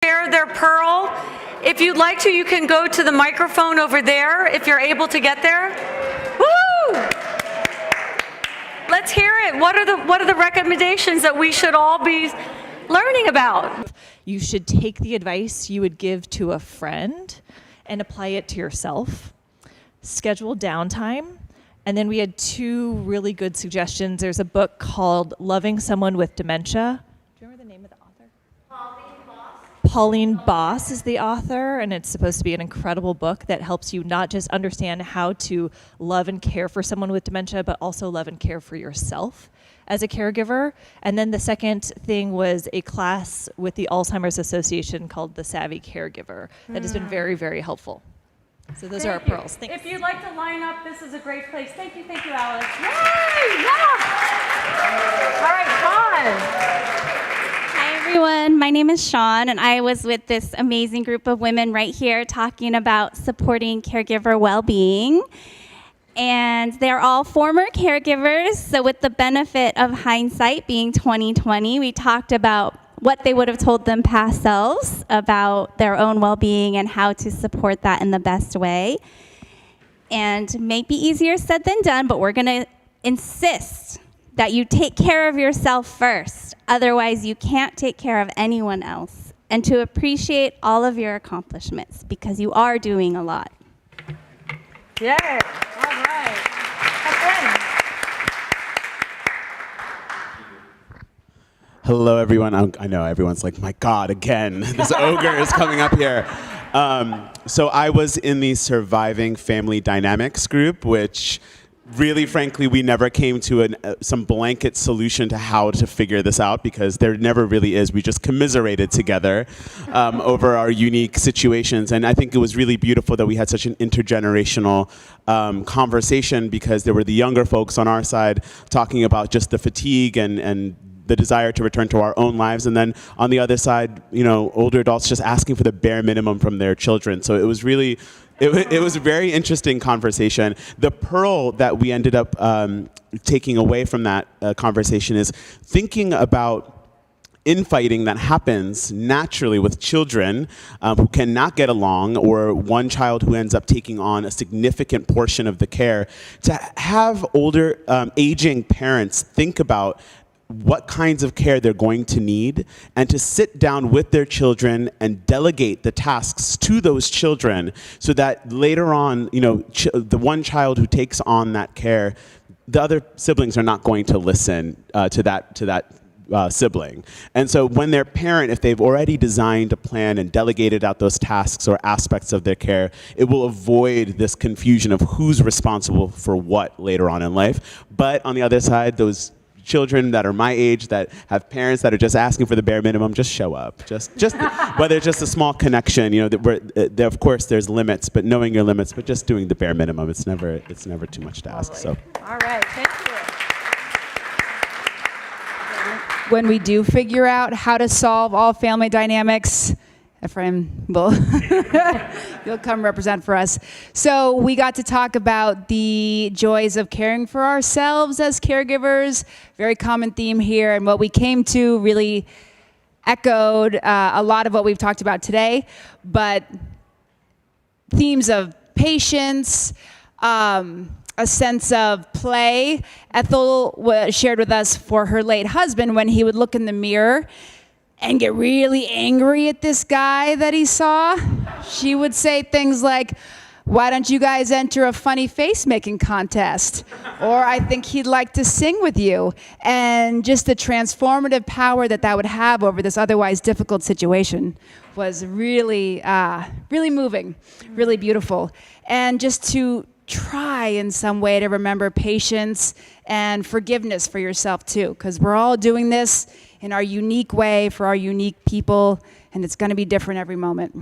Share their pearl. If you'd like to, you can go to the microphone over there if you're able to get there. Woo! Let's hear it. What are the recommendations that we should all be learning about? You should take the advice you would give to a friend and apply it to yourself. Schedule downtime. And then we had two really good suggestions. There's a book called Loving Someone with Dementia. Do you remember the name of the author? Pauline Boss is the author, and it's supposed to be an incredible book that helps you not just understand how to love and care for someone with dementia, but also love and care for yourself as a caregiver. And then the second thing was a class with the Alzheimer's Association called the Savvy Caregiver that has been very, very helpful. So those are our pearls. Thanks. If you'd like to line up, this is a great place. Thank you, Alex. Yay! Yeah! All right, Con. Hi everyone, my name is Sean, and I was with this amazing group of women right here talking about supporting caregiver well-being. And they're all former caregivers, so with the benefit of hindsight being 2020, we talked about what they would have told them past selves about their own well-being and how to support that in the best way. And it may be easier said than done, but we're gonna insist that you take care of yourself first. Otherwise, you can't take care of anyone else. And to appreciate all of your accomplishments, because you are doing a lot. Yay! All right. Hello, everyone. I know everyone's like, my God, again, this ogre is coming up here. So I was in the Surviving Family Dynamics group, which really, frankly, we never came to some blanket solution to how to figure this out, because there never really is. We just commiserated together over our unique situations. And I think it was really beautiful that we had such an intergenerational conversation, because there were the younger folks on our side talking about just the fatigue and the desire to return to our own lives. And then on the other side, you know, older adults just asking for the bare minimum from their children. So it was really, it was a very interesting conversation. The pearl that we ended up taking away from that conversation is thinking about infighting that happens naturally with children who cannot get along, or one child who ends up taking on a significant portion of the care, to have older, aging parents think about what kinds of care they're going to need, and to sit down with their children and delegate the tasks to those children, so that later on, you know, the one child who takes on that care, the other siblings are not going to listen to that sibling. And so when their parent, if they've already designed a plan and delegated out those tasks or aspects of their care, it will avoid this confusion of who's responsible for what later on in life. But on the other side, those children that are my age that have parents that are just asking for the bare minimum, just show up. Just whether it's just a small connection, you know, that of course there's limits, but knowing your limits, but just doing the bare minimum, it's never too much to ask. So. All right, thank you. When we do figure out how to solve all family dynamics, Ephraim will you'll come represent for us. So we got to talk about the joys of caring for ourselves as caregivers, very common theme here, and what we came to really echoed a lot of what we've talked about today, but themes of patience, a sense of play. Ethel shared with us for her late husband, when he would look in the mirror and get really angry at this guy that he saw, she would say things like, "Why don't you guys enter a funny face making contest?" Or, "I think he'd like to sing with you." And just the transformative power that would have over this otherwise difficult situation was really, really moving, really beautiful. And just to try in some way to remember patience and forgiveness for yourself too, because we're all doing this in our unique way for our unique people, and it's going to be different every moment.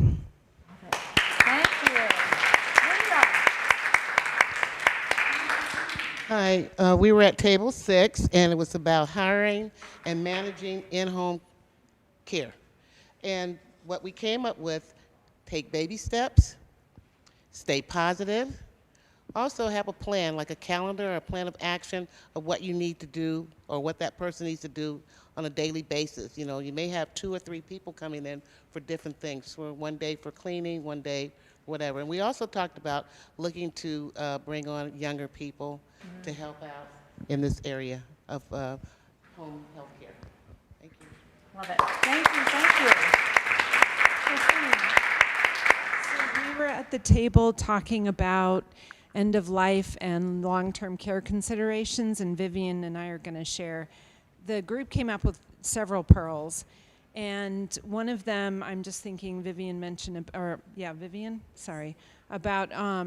Thank you. Linda. Hi, we were at table 6, and it was about hiring and managing in-home care. And what we came up with: take baby steps, stay positive, also have a plan, like a calendar or a plan of action of what you need to do or what that person needs to do on a daily basis. You know, you may have 2 or 3 people coming in for different things. For one day for cleaning, one day whatever. And we also talked about looking to bring on younger people to help out in this area of home health care. Thank you. Love it. Thank you, thank you. Christine. So we were at the table talking about end of life and long-term care considerations, and Vivian and I are going to share. The group came up with several pearls, and one of them, I'm just thinking Vivian mentioned, about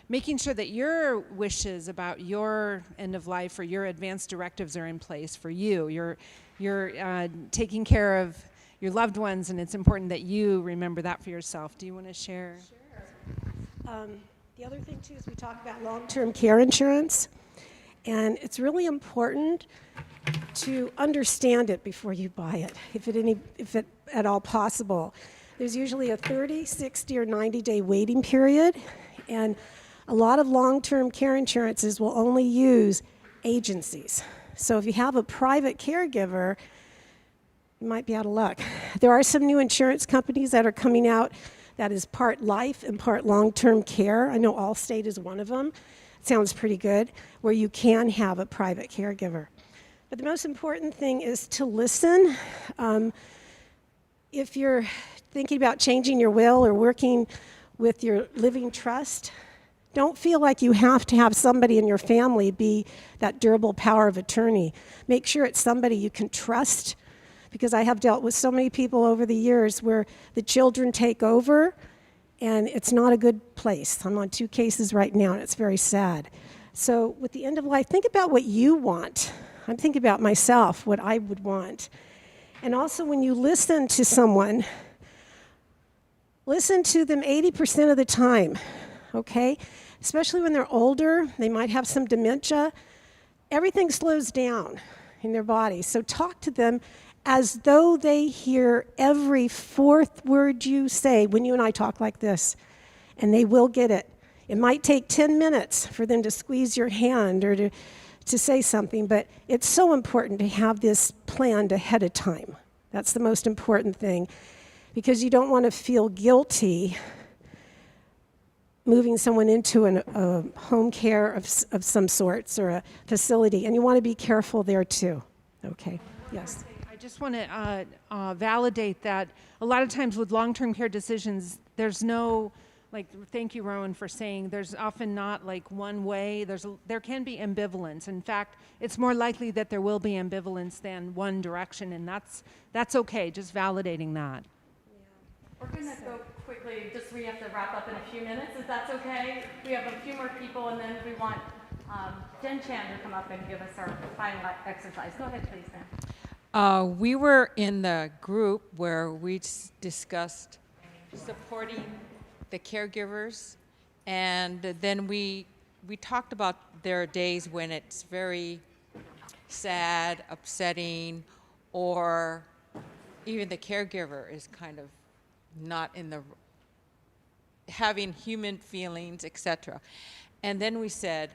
making sure that your wishes about your end of life or your advanced directives are in place for you. You're taking care of your loved ones, and it's important that you remember that for yourself. Do you want to share? Sure. The other thing, too, is we talk about long-term care insurance, and it's really important to understand it before you buy it, if it at all possible. There's usually a 30, 60, or 90-day waiting period, and a lot of long-term care insurances will only use agencies. So if you have a private caregiver, you might be out of luck. There are some new insurance companies that are coming out that is part life and part long-term care. I know Allstate is one of them. It sounds pretty good, where you can have a private caregiver. But the most important thing is to listen. If you're thinking about changing your will or working with your living trust, don't feel like you have to have somebody in your family be that durable power of attorney. Make sure it's somebody you can trust, because I have dealt with so many people over the years where the children take over, and it's not a good place. I'm on 2 cases right now, and it's very sad. So with the end of life, think about what you want. I'm thinking about myself, what I would want. And also, when you listen to someone, listen to them 80% of the time, okay? Especially when they're older, they might have some dementia. Everything slows down in their body. So talk to them as though they hear every 4th word you say when you and I talk like this, and they will get it. It might take 10 minutes for them to squeeze your hand or to say something, but it's so important to have this planned ahead of time. That's the most important thing, because you don't want to feel guilty moving someone into a home care of some sorts or a facility, and you want to be careful there too. Okay, yes. I just want to validate that a lot of times with long-term care decisions, there's no, like, thank you, Rowan, for saying there's often not like one way. There can be ambivalence. In fact, it's more likely that there will be ambivalence than one direction, and that's okay, just validating that. We're going to go quickly, just we have to wrap up in a few minutes, if that's okay. We have a few more people, and then we want Jen Chan to come up and give us our final exercise. Go ahead, please, ma'am. We were in the group where we discussed supporting the caregivers, and then we talked about there are days when it's very sad, upsetting, or even the caregiver is kind of not in the having human feelings, etc. And then we said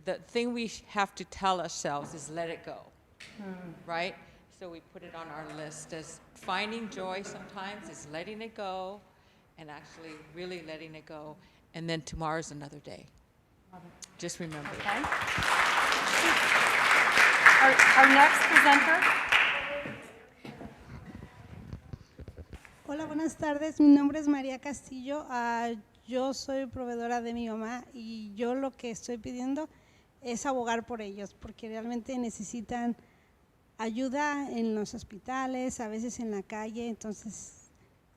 the thing we have to tell ourselves is let it go, right? So we put it on our list as finding joy sometimes is letting it go, and actually really letting it go, and then tomorrow's another day. Just remember. Okay. Our next presenter. Hola, buenas tardes. Mi nombre es María Castillo. Yo soy proveedora de mi mamá, y yo lo que estoy pidiendo es abogar por ellos, porque realmente necesitan ayuda en los hospitales, a veces en la calle. Entonces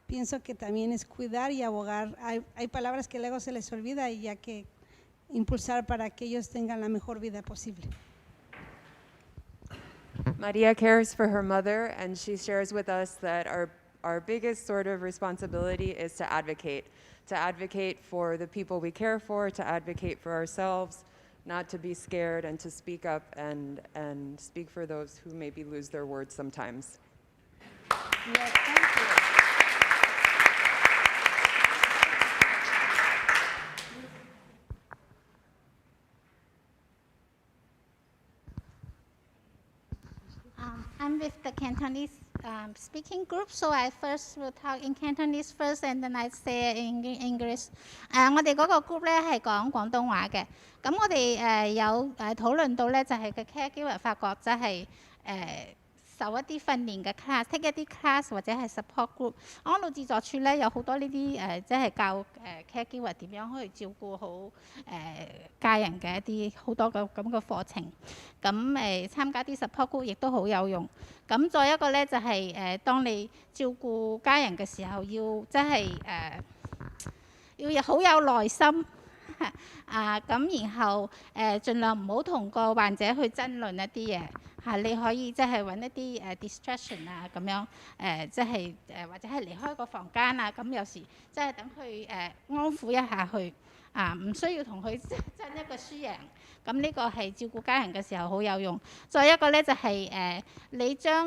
pienso que también es cuidar y abogar. Hay palabras que luego se les olvida, y ya que impulsar para que ellos tengan la mejor vida posible. Maria cares for her mother, and she shares with us that our biggest sort of responsibility is to advocate for the people we care for, to advocate for ourselves, not to be scared, and to speak up and speak for those who maybe lose their words sometimes. Yes, thank you. I'm with the Cantonese speaking group, so I first will talk in Cantonese first, and then I say in English. 我哋嗰個 group 咧係講廣東話嘅，咁我哋有討論到咧就係個 caregiver 發覺即係受一啲訓練嘅 class，take 一啲 class 或者係 support group。安老自助處咧有好多呢啲即係教caregiver 點樣去照顧好家人嘅一啲好多個咁嘅課程。咁參加啲 support group 亦都好有用。咁再一個咧就係當你照顧家人嘅時候，要即係要好有耐心。咁然後盡量唔好同個患者去爭論一啲嘢你可以即係揾一啲distraction 咁樣即係或者係離開個房間咁有時即係等佢安撫一下佢唔需要同佢爭一個輸贏。咁呢個係照顧家人嘅時候好有用。再一個咧就係你將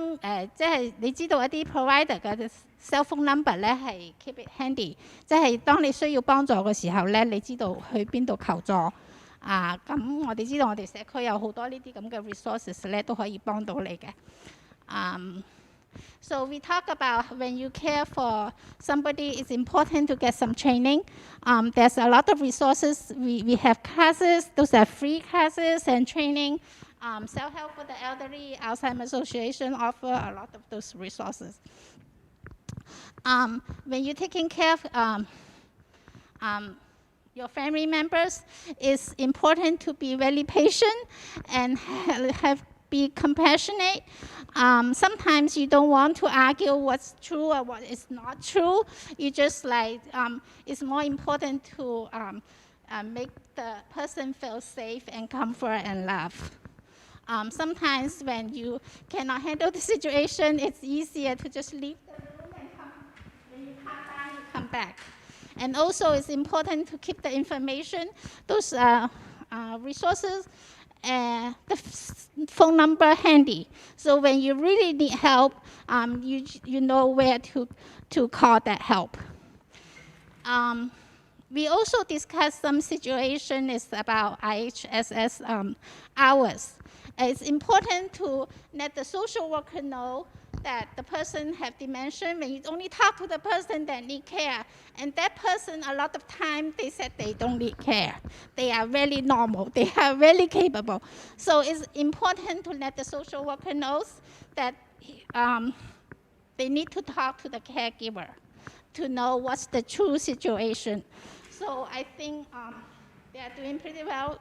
即係你知道一啲 provider 嘅 cell phone number 咧係 keep it handy， 即係當你需要幫助嘅時候咧，你知道去邊度求助咁我哋知道我哋社區有好多呢啲咁嘅 resources 咧都可以幫到你嘅。So we talk about when you care for somebody, it's important to get some training. There's a lot of resources. We have classes. Those are free classes and training. Self-help for the elderly, Alzheimer's Association offer a lot of those resources. When you're taking care of your family members, it's important to be very patient and be compassionate. Sometimes you don't want to argue what's true or what is not true. You just it's more important to make the person feel safe and comfort and love. Sometimes when you cannot handle the situation, it's easier to just leave the room and when you come back, you come back. And also it's important to keep the information, those resources, the phone number handy. So when you really need help, you know where to call that help. We also discussed some situations about IHSS hours. It's important to let the social worker know that the person have dementia. When you only talk to the person that need care, and that person a lot of time they said they don't need care. They are really normal. They are really capable. So it's important to let the social worker knows that they need to talk to the caregiver to know what's the true situation. So I think they are doing pretty well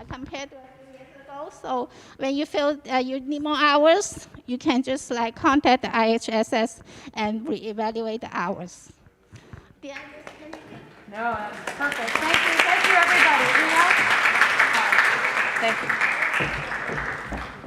compared to a few years ago. So when you feel you need more hours, you can just contact the IHSS and reevaluate the hours. Did I miss anything? No, that's perfect. Thank you, everybody. Anyone else? Thank you.